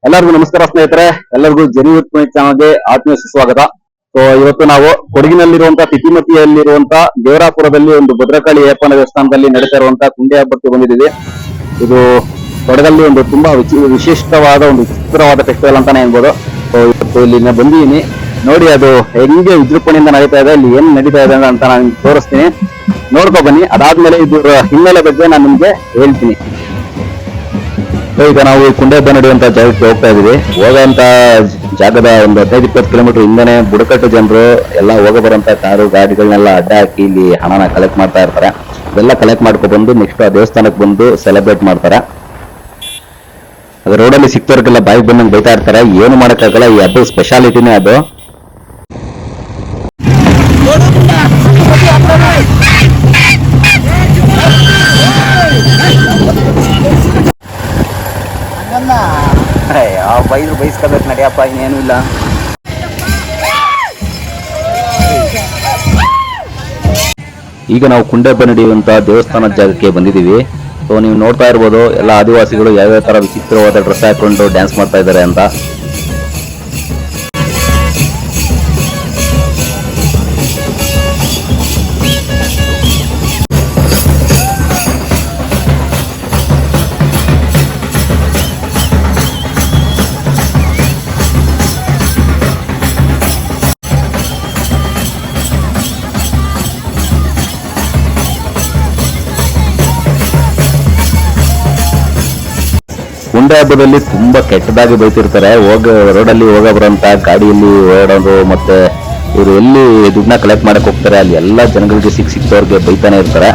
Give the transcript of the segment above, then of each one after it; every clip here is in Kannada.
ಎಲ್ಲರಿಗೂ ನಮಸ್ಕಾರ ಸ್ನೇಹಿತರೆ, ಎಲ್ಲರಿಗೂ ಜನಿ ಯೂತ್ ಚಾನಲ್ಗೆ ಆತ್ಮೀಯ ಸುಸ್ವಾಗತ. ಸೊ ಇವತ್ತು ನಾವು ಕೊಡಗಿನಲ್ಲಿರುವಂತಹ ತಿತಿಮತಿಯಲ್ಲಿರುವಂತಹ ದೇವರಾಪುರದಲ್ಲಿ ಒಂದು ಭದ್ರಕಾಳಿ ಅಯ್ಯಪ್ಪನ ದೇವಸ್ಥಾನದಲ್ಲಿ ನಡೀತಾ ಇರುವಂತಹ ಕುಂಡೆ ಹಬ್ಬಕ್ಕೆ ಬಂದಿದ್ದೀವಿ. ಇದು ಕೊಡಗಲ್ಲಿ ಒಂದು ತುಂಬಾ ವಿಶಿಷ್ಟವಾದ ಒಂದು ವಿಚಿತ್ರವಾದ ಫೆಸ್ಟಿವಲ್ ಅಂತಾನೆ ಅನ್ಬೋದು. ಸೊ ಇವತ್ತು ಇಲ್ಲಿ ಬಂದಿದ್ದೀನಿ, ನೋಡಿ ಅದು ಹೆಂಗೆ ವಿಜೃಂಭಣೆಯಿಂದ ನಡೀತಾ ಇದೆ, ಇಲ್ಲಿ ಏನ್ ನಡೀತಾ ಇದೆ ಅಂತ ನಾನು ತೋರಿಸ್ತೀನಿ, ನೋಡ್ಕೊ ಬನ್ನಿ. ಅದಾದ್ಮೇಲೆ ಇದ್ರ ಹಿನ್ನೆಲೆ ಬಗ್ಗೆ ನಾನು ನಿಮ್ಗೆ ಹೇಳ್ತೀನಿ. ಈಗ ನಾವು ಕುಂಡೆ ಹಬ್ಬ ನಡೆಯುವಂತ ಜಾಗಕ್ಕೆ ಹೋಗ್ತಾ ಇದೀವಿ. ಹೋಗುವಂತ ಜಾಗದ ಒಂದು 15-20 ಕಿಲೋಮೀಟರ್ ಹಿಂದೆನೆ ಬುಡಕಟ್ಟು ಜನರು ಎಲ್ಲ ಹೋಗ ಬರುವಂತ ಕಾರು ಗಾಡಿಗಳನ್ನೆಲ್ಲ ಅಡ್ಡ ಹಾಕಿ ಇಲ್ಲಿ ಹಣನ ಕಲೆಕ್ಟ್ ಮಾಡ್ತಾ ಇರ್ತಾರೆ. ಇದೆಲ್ಲ ಕಲೆಕ್ಟ್ ಮಾಡ್ಕೊ ಬಂದು ನೆಕ್ಸ್ಟ್ ಆ ದೇವಸ್ಥಾನಕ್ಕೆ ಬಂದು ಸೆಲೆಬ್ರೇಟ್ ಮಾಡ್ತಾರೆ. ಅದು ರೋಡಲ್ಲಿ ಸಿಕ್ತವ್ರಿಗೆಲ್ಲ ಬಾಯಿಗೆ ಬಂದಂಗೆ ಬೈತಾ ಇರ್ತಾರೆ. ಏನು ಮಾಡಕ್ಕಾಗಲ್ಲ, ಈ ಹಬ್ಬದ ಸ್ಪೆಷಾಲಿಟಿನೇ ಅದು. ಬೈದ್ರು ಬೈಸ್ಕೋಬೇಕು ನಡಿಯಪ್ಪ, ಇನ್ನೇನು ಇಲ್ಲ. ಈಗ ನಾವು ಕುಂಡೆ ಹಬ್ಬ ನಡೆಯುವಂತ ದೇವಸ್ಥಾನದ ಜಾಗಕ್ಕೆ ಬಂದಿದ್ದೀವಿ. ಸೊ ನೀವು ನೋಡ್ತಾ ಇರ್ಬೋದು, ಎಲ್ಲ ಆದಿವಾಸಿಗಳು ಯಾವ್ಯಾವ ತರ ವಿಚಿತ್ರವಾದ ಡ್ರೆಸ್ ಹಾಕೊಂಡು ಡ್ಯಾನ್ಸ್ ಮಾಡ್ತಾ ಇದ್ದಾರೆ ಅಂತ. ಕುಂಡೆ ಹಬ್ಬದಲ್ಲಿ ತುಂಬಾ ಕೆಟ್ಟದಾಗಿ ಬೈತಿರ್ತಾರೆ. ರೋಡಲ್ಲಿ ಬರುವಂತ ಗಾಡಿಯಲ್ಲಿ ಓಡೋದು, ಮತ್ತೆ ಇವರು ಎಲ್ಲಿ ದುಡ್ಡನ್ನ ಕಲೆಕ್ಟ್ ಮಾಡಕ್ ಹೋಗ್ತಾರೆ ಅಲ್ಲಿ ಎಲ್ಲಾ ಜನಗಳಿಗೆ ಸಿಕ್ತವ್ರಿಗೆ ಬೈತಾನೆ ಇರ್ತಾರೆ.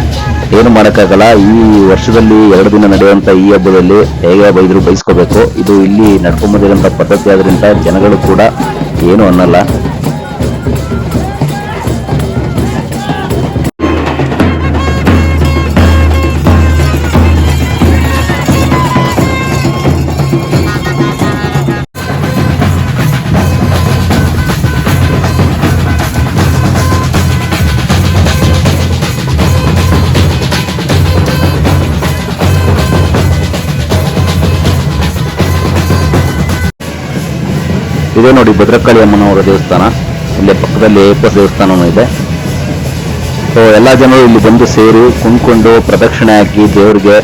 ಏನು ಮಾಡಕ್ಕಾಗಲ್ಲ. ಈ ವರ್ಷದಲ್ಲಿ 2 ದಿನ ನಡೆಯುವಂತ ಈ ಹಬ್ಬದಲ್ಲಿ ಹೇಗೆ ಬೈದ್ರು ಬೈಸ್ಕೋಬೇಕು. ಇದು ಇಲ್ಲಿ ನಡ್ಕೊಂಡ್ ಬಂದಿರುವಂತ ಪದ್ಧತಿ ಆದ್ರಿಂದ ಜನಗಳು ಕೂಡ ಏನು ಅನ್ನಲ್ಲ. ಇದೇ ನೋಡಿ ಭದ್ರಕಾಳಿ ಅಮ್ಮನವರ ದೇವಸ್ಥಾನ. ಇಲ್ಲೇ ಪಕ್ಕದಲ್ಲಿ ಅಯ್ಯಪ್ಪ ದೇವಸ್ಥಾನವೂ ಇದೆ. ಸೊ ಎಲ್ಲ ಜನರು ಇಲ್ಲಿ ಬಂದು ಸೇರಿ ಕುಂದ್ಕೊಂಡು ಪ್ರದಕ್ಷಿಣೆ ಹಾಕಿ ದೇವ್ರಿಗೆ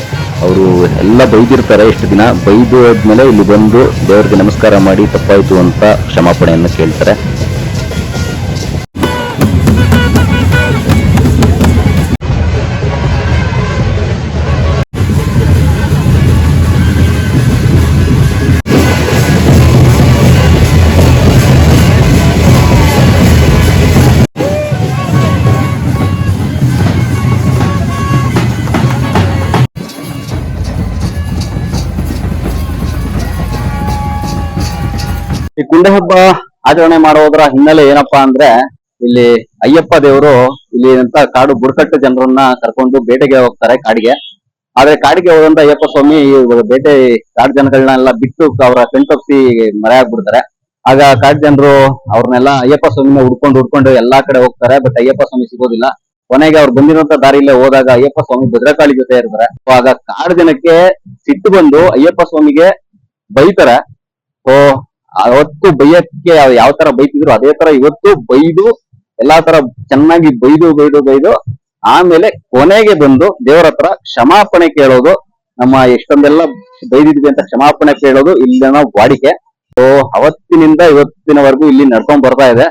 ಅವರು ಎಲ್ಲ ಬೈದಿರ್ತಾರೆ. ಇಷ್ಟು ದಿನ ಬೈದು ಆದ್ಮೇಲೆ ಇಲ್ಲಿ ಬಂದು ದೇವ್ರಿಗೆ ನಮಸ್ಕಾರ ಮಾಡಿ ತಪ್ಪಾಯ್ತು ಅಂತ ಕ್ಷಮಾಪಣೆಯನ್ನು ಕೇಳ್ತಾರೆ. ಈ ಕುಂಡೆ ಹಬ್ಬ ಆಚರಣೆ ಮಾಡೋದ್ರ ಹಿನ್ನೆಲೆ ಏನಪ್ಪಾ ಅಂದ್ರೆ, ಇಲ್ಲಿ ಅಯ್ಯಪ್ಪ ದೇವರು ಇಲ್ಲಿ ಅಂತ ಕಾಡು ಬುಡಕಟ್ಟು ಜನರನ್ನ ಕರ್ಕೊಂಡು ಬೇಟೆಗೆ ಹೋಗ್ತಾರೆ ಕಾಡಿಗೆ. ಆದ್ರೆ ಕಾಡಿಗೆ ಹೋದಂತ ಅಯ್ಯಪ್ಪ ಸ್ವಾಮಿ ಬೇಟೆ ಕಾಡು ಜನಗಳನ್ನೆಲ್ಲ ಬಿಟ್ಟು ಅವರ ಕಣ್ತಪ್ಪಿಸಿ ಮರೆ ಆಗ್ಬಿಡ್ತಾರೆ. ಆಗ ಕಾಡು ಜನರು ಅವ್ರನ್ನೆಲ್ಲ ಅಯ್ಯಪ್ಪ ಸ್ವಾಮಿನ ಹುಡ್ಕೊಂಡು ಎಲ್ಲಾ ಕಡೆ ಹೋಗ್ತಾರೆ. ಬಟ್ ಅಯ್ಯಪ್ಪ ಸ್ವಾಮಿ ಸಿಗೋದಿಲ್ಲ. ಕೊನೆಗೆ ಅವ್ರು ಬಂದಿರುವಂತ ದಾರಿಲೇ ಹೋದಾಗ ಅಯ್ಯಪ್ಪ ಸ್ವಾಮಿ ಭದ್ರಕಾಳಿ ಜೊತೆ ಇರ್ತಾರೆ. ಆಗ ಕಾಡು ಜನಕ್ಕೆ ಸಿಟ್ಟು ಬಂದು ಅಯ್ಯಪ್ಪ ಸ್ವಾಮಿಗೆ ಬೈತಾರೆ. ಓ ಅವತ್ತು ಬೈಯಕ್ಕೆ ಯಾವ ತರ ಬೈತಿದ್ರು ಅದೇ ತರ ಇವತ್ತು ಬೈದು ಎಲ್ಲಾ ತರ ಚೆನ್ನಾಗಿ ಬೈದು ಆಮೇಲೆ ಕೊನೆಗೆ ಬಂದು ದೇವರ ಹತ್ರ ಕ್ಷಮಾಪಣೆ ಕೇಳೋದು. ನಮ್ಮ ಎಷ್ಟೊಂದೆಲ್ಲ ಬೈದಿದ್ವಿ ಅಂತ ಕ್ಷಮಾಪಣೆ ಕೇಳೋದು ಇಲ್ಲಿನ ವಾಡಿಕೆ. ಸೊ ಅವತ್ತಿನಿಂದ ಇವತ್ತಿನವರೆಗೂ ಇಲ್ಲಿ ನಡ್ಕೊಂಡ್ ಬರ್ತಾ ಇದೆ.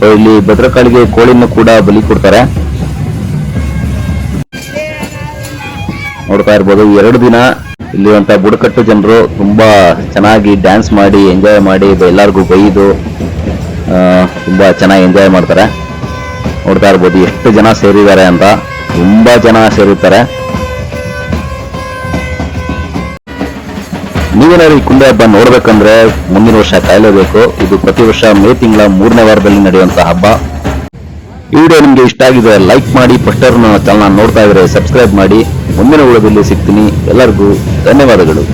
ಸೊ ಇಲ್ಲಿ ಭದ್ರಕಾಳಿಗೆ ಕೋಳಿಯನ್ನು ಕೂಡ ಬಲಿ ಕೊಡ್ತಾರೆ. ನೋಡ್ತಾ ಇರ್ಬೋದು 2 ದಿನ ಇಲ್ಲಿರುವಂತ ಬುಡಕಟ್ಟು ಜನರು ತುಂಬಾ ಚೆನ್ನಾಗಿ ಡ್ಯಾನ್ಸ್ ಮಾಡಿ ಎಂಜಾಯ್ ಮಾಡಿ ಎಲ್ಲರಿಗೂ ಬೈದು ತುಂಬಾ ಚೆನ್ನಾಗಿ ಎಂಜಾಯ್ ಮಾಡ್ತಾರೆ. ನೋಡ್ತಾ ಇರ್ಬೋದು ಎಷ್ಟು ಜನ ಸೇರಿದ್ದಾರೆ ಅಂತ, ತುಂಬಾ ಜನ ಸೇರಿರ್ತಾರೆ. ನೀವೇನಾದ್ರು ಈ ಕುಂಬೆ ಹಬ್ಬ ನೋಡ್ಬೇಕಂದ್ರೆ ಮುಂದಿನ ವರ್ಷ ಕಾಯಲೇಬೇಕು. ಇದು ಪ್ರತಿ ವರ್ಷ ಮೇ ತಿಂಗಳ 3ನೇ ವಾರದಲ್ಲಿ ನಡೆಯುವಂತ ಹಬ್ಬ. ಈ ವಿಡಿಯೋ ನಿಮ್ಗೆ ಇಷ್ಟ ಆಗಿದೆ ಲೈಕ್ ಮಾಡಿ, ಫಸ್ಟ್ ಚಾನಲ್ ನೋಡ್ತಾ ಇದ್ರೆ ಸಬ್ಸ್ಕ್ರೈಬ್ ಮಾಡಿ. ಮುಂದಿನ ವಿಡಿಯೋದಲ್ಲಿ ಸಿಗ್ತೀನಿ. ಎಲ್ಲರಿಗೂ ಧನ್ಯವಾದಗಳು.